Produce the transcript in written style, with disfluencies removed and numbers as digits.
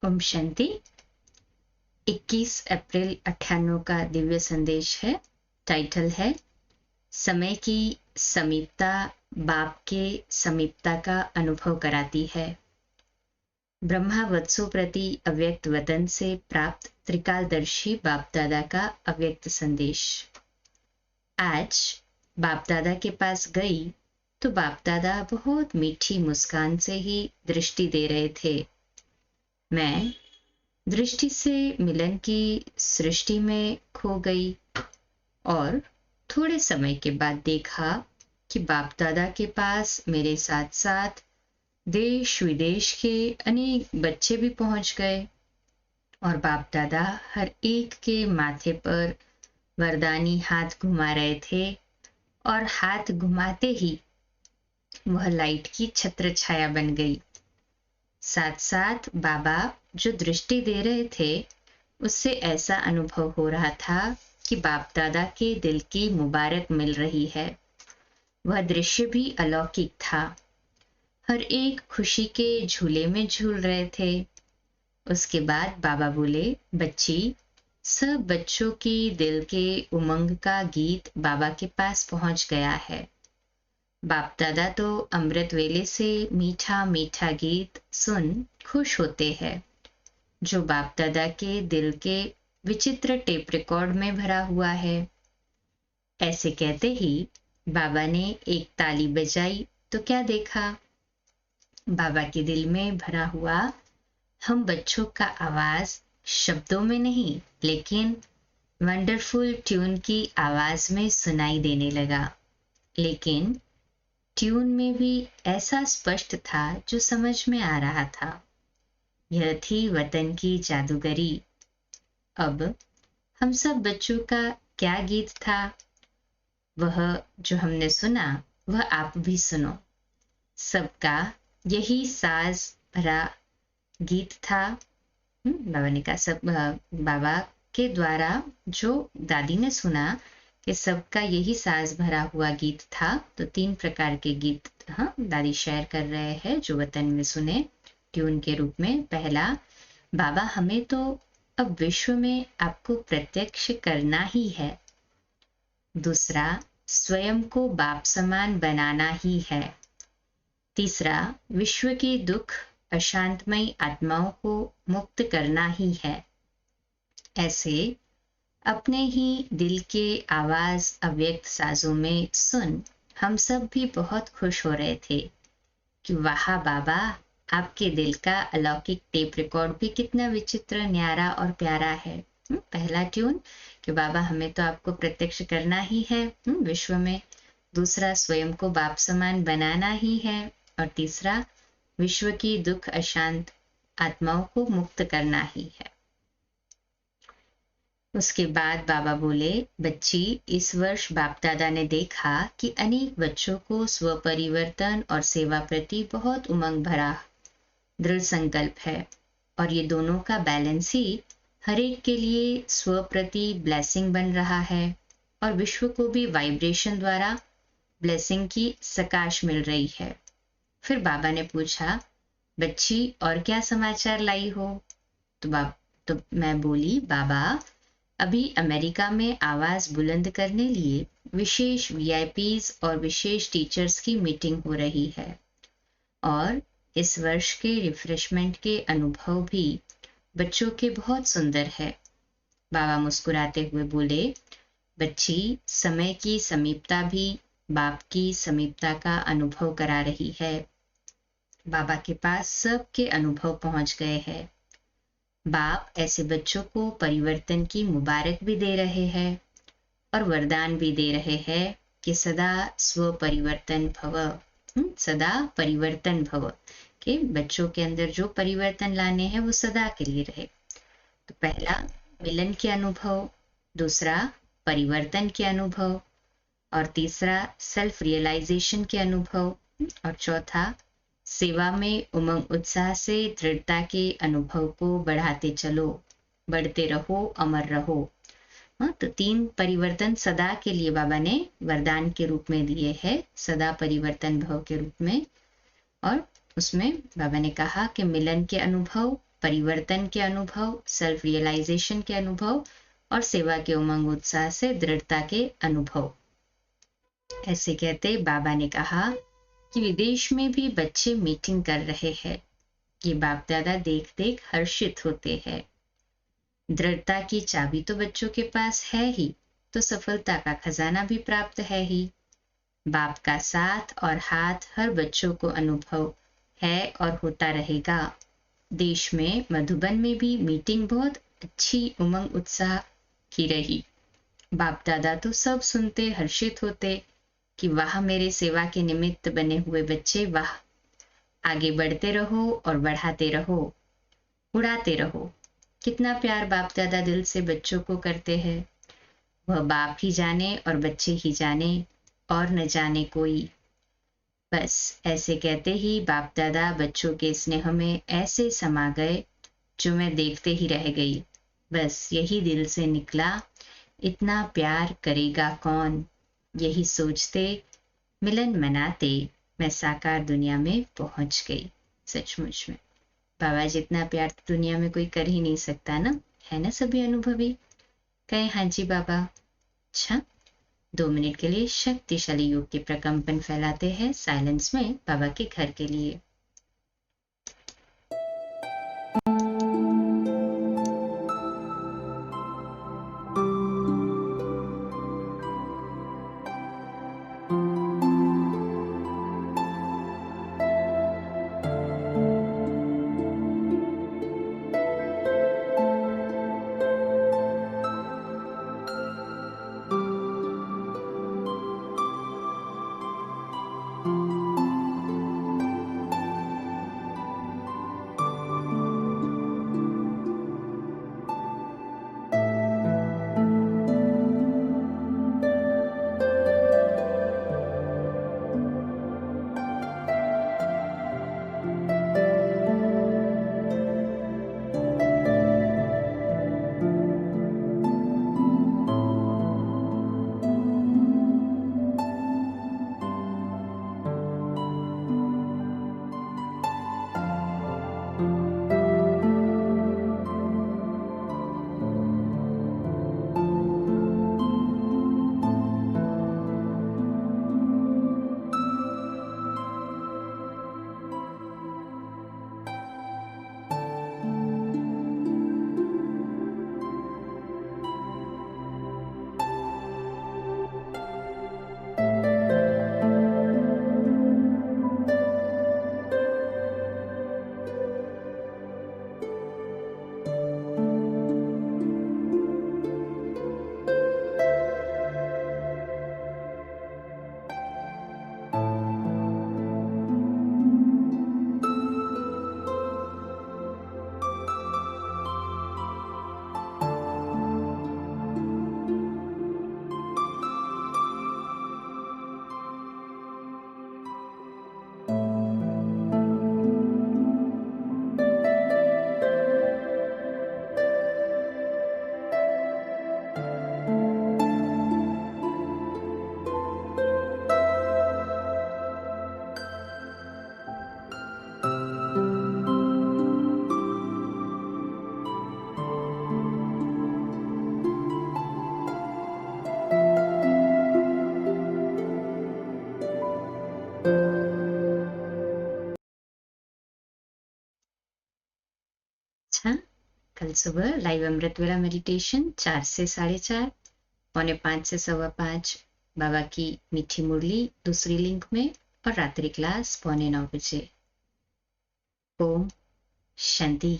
ओम शांति। 21 अप्रैल 98 का दिव्य संदेश है। टाइटल है समय की समीपता बाप के समीपता का अनुभव कराती है। ब्रह्मा वत्सों प्रति अव्यक्त वतन से प्राप्त त्रिकालदर्शी बाप दादा का अव्यक्त संदेश। आज बाप दादा के पास गई तो बाप दादा बहुत मीठी मुस्कान से ही दृष्टि दे रहे थे। मैं दृष्टि से मिलन की सृष्टि में खो गई और थोड़े समय के बाद देखा कि बाप दादा के पास मेरे साथ साथ देश विदेश के अनेक बच्चे भी पहुंच गए और बाप दादा हर एक के माथे पर वरदानी हाथ घुमा रहे थे और हाथ घुमाते ही वह लाइट की छत्र छाया बन गई। साथ साथ बाबा जो दृष्टि दे रहे थे उससे ऐसा अनुभव हो रहा था कि बाप दादा के दिल की मुबारक मिल रही है। वह दृश्य भी अलौकिक था। हर एक खुशी के झूले में झूल रहे थे। उसके बाद बाबा बोले, बच्ची, सब बच्चों की दिल के उमंग का गीत बाबा के पास पहुंच गया है। बाप दादा तो अमृत वेले से मीठा मीठा गीत सुन खुश होते हैं जो बाप दादा के दिल के विचित्र टेप रिकॉर्ड में भरा हुआ है। ऐसे कहते ही बाबा ने एक ताली बजाई तो क्या देखा, बाबा के दिल में भरा हुआ हम बच्चों का आवाज शब्दों में नहीं लेकिन वंडरफुल ट्यून की आवाज में सुनाई देने लगा। लेकिन ट्यून में भी ऐसा स्पष्ट था जो समझ में आ रहा था। यह थी वतन की जादूगरी। अब हम सब बच्चों का क्या गीत था, वह जो हमने सुना वह आप भी सुनो। सबका यही साज भरा गीत था। बाबा ने कहा, सब बाबा के द्वारा जो दादी ने सुना कि सबका यही साज भरा हुआ गीत था। तो 3 प्रकार के गीत दादी शेयर कर रहे हैं जो वतन में सुने ट्यून के रूप में। पहला, बाबा हमें तो अब विश्व में आपको प्रत्यक्ष करना ही है। दूसरा, स्वयं को बाप समान बनाना ही है। तीसरा, विश्व की दुख अशांतमयी आत्माओं को मुक्त करना ही है। ऐसे अपने ही दिल के आवाज अव्यक्त साजों में सुन हम सब भी बहुत खुश हो रहे थे कि वाह बाबा, आपके दिल का अलौकिक टेप रिकॉर्ड भी कितना विचित्र, न्यारा और प्यारा है। पहला ट्यून कि बाबा हमें तो आपको प्रत्यक्ष करना ही है विश्व में। दूसरा, स्वयं को बाप समान बनाना ही है। और तीसरा, विश्व की दुख अशांत आत्माओं को मुक्त करना ही है। उसके बाद बाबा बोले, बच्ची, इस वर्ष बाप दादा ने देखा कि अनेक बच्चों को स्व परिवर्तन और सेवा प्रति बहुत उमंग भरा दृढ़ संकल्प है और ये दोनों का बैलेंस ही हर एक के लिए स्व प्रति ब्लेसिंग बन रहा है और विश्व को भी वाइब्रेशन द्वारा ब्लेसिंग की सकाश मिल रही है। फिर बाबा ने पूछा, बच्ची, और क्या समाचार लाई हो? तो मैं बोली, बाबा, अभी अमेरिका में आवाज बुलंद करने लिए विशेष वीआईपीज और विशेष टीचर्स की मीटिंग हो रही है और इस वर्ष के रिफ्रेशमेंट के अनुभव भी बच्चों के बहुत सुंदर है। बाबा मुस्कुराते हुए बोले, बच्ची, समय की समीपता भी बाप की समीपता का अनुभव करा रही है। बाबा के पास सबके अनुभव पहुंच गए हैं। बाप ऐसे बच्चों को परिवर्तन की मुबारक भी दे रहे हैं और वरदान भी दे रहे हैं कि सदा स्व परिवर्तन भव, सदा परिवर्तन भव, कि बच्चों के अंदर जो परिवर्तन लाने हैं वो सदा के लिए रहे। तो पहला, मिलन के अनुभव, दूसरा, परिवर्तन के अनुभव, और तीसरा, सेल्फ रियलाइजेशन के अनुभव, और चौथा, सेवा में उमंग उत्साह से दृढ़ता के अनुभव को बढ़ाते चलो, बढ़ते रहो, अमर रहो। तो 3 परिवर्तन सदा के लिए बाबा ने वरदान के रूप में दिए हैं, सदा परिवर्तन भव के रूप में। और उसमें बाबा ने कहा कि मिलन के अनुभव, परिवर्तन के अनुभव, सेल्फ रियलाइजेशन के अनुभव और सेवा के उमंग उत्साह से दृढ़ता के अनुभव। ऐसे कहते बाबा ने कहा कि विदेश में भी बच्चे मीटिंग कर रहे हैं। ये बाप दादा देख देख हर्षित होते हैं। दृढ़ता की चाबी तो बच्चों के पास है ही, तो सफलता का खजाना भी प्राप्त है ही। बाप का साथ और हाथ हर बच्चों को अनुभव है और होता रहेगा। देश में मधुबन में भी मीटिंग बहुत अच्छी उमंग उत्साह की रही। बाप दादा तो सब सुनते हर्षित होते कि वाह मेरे सेवा के निमित्त बने हुए बच्चे, वाह, आगे बढ़ते रहो और बढ़ाते रहो, उड़ाते रहो। कितना प्यार बाप दादा दिल से बच्चों को करते हैं। वह बाप ही जाने और बच्चे ही जाने और न जाने कोई। बस ऐसे कहते ही बाप दादा बच्चों के स्नेह में ऐसे समा गए जो मैं देखते ही रह गई। बस यही दिल से निकला, इतना प्यार करेगा कौन। यही सोचते मिलन मनाते मैं साकार दुनिया में पहुंच गई। सचमुच में बाबा जितना प्यार दुनिया में कोई कर ही नहीं सकता ना, है ना सभी अनुभवी? कहे हाँ जी बाबा। अच्छा, 2 मिनट के लिए शक्तिशाली योग के प्रकंपन फैलाते हैं साइलेंस में बाबा के घर के लिए। अच्छा, कल सुबह लाइव अमृत वेला मेडिटेशन 4 से 4:30, 4:45 से 5:15 बाबा की मीठी मुरली दूसरी लिंक में, और रात्रि क्लास 8:45 बजे। ओम शांति।